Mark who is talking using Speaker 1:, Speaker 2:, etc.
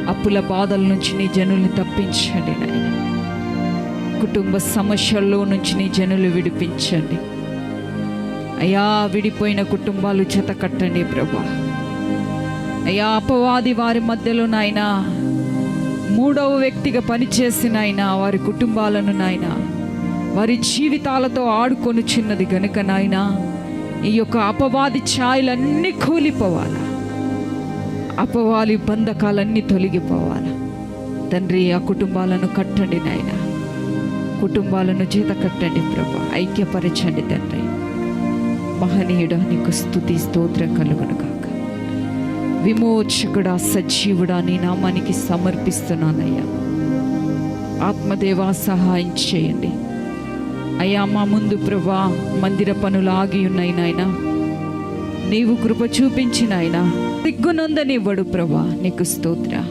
Speaker 1: అప్పుల బాధల నుంచి నీ జనుల్ని తప్పించండి నాయన. కుటుంబ సమస్యల్లో నుంచి నీ జనులు విడిపించండి అయ్యా. విడిపోయిన కుటుంబాలు చెత కట్టండి ప్రభా. అయ్యా, అపవాది వారి మధ్యలో నాయన మూడవ వ్యక్తిగా పనిచేసిన ఆయన వారి కుటుంబాలను నాయన వారి జీవితాలతో ఆడుకొని చిన్నది గనుక నాయన ఈ యొక్క అపవాది ఛాయలన్నీ కూలిపోవాలా, అపవాది బంధకాలన్నీ తొలగిపోవాలా తండ్రి. ఆ కుటుంబాలను కట్టండి నాయన, కుటుంబాలను చేత కట్టండి ప్రభా, ఐక్యపరచండి తండ్రి. మహనీయుడా నీకు స్తుతి స్తోత్రం కలుగును గాక. విమోచకుడా సజీవుడా నీ నామానికి సమర్పిస్తున్నానయ్యా. ఆత్మదేవా సహాయం చేయండి అయ్యా. మా ముందు ప్రభా మందిర పనులు ఆగి ఉన్నాయి నాయన, నీవు కృప చూపించిన ఆయన సిగ్గునందనివ్వడు ప్రభా. నీకు స్తోత్ర.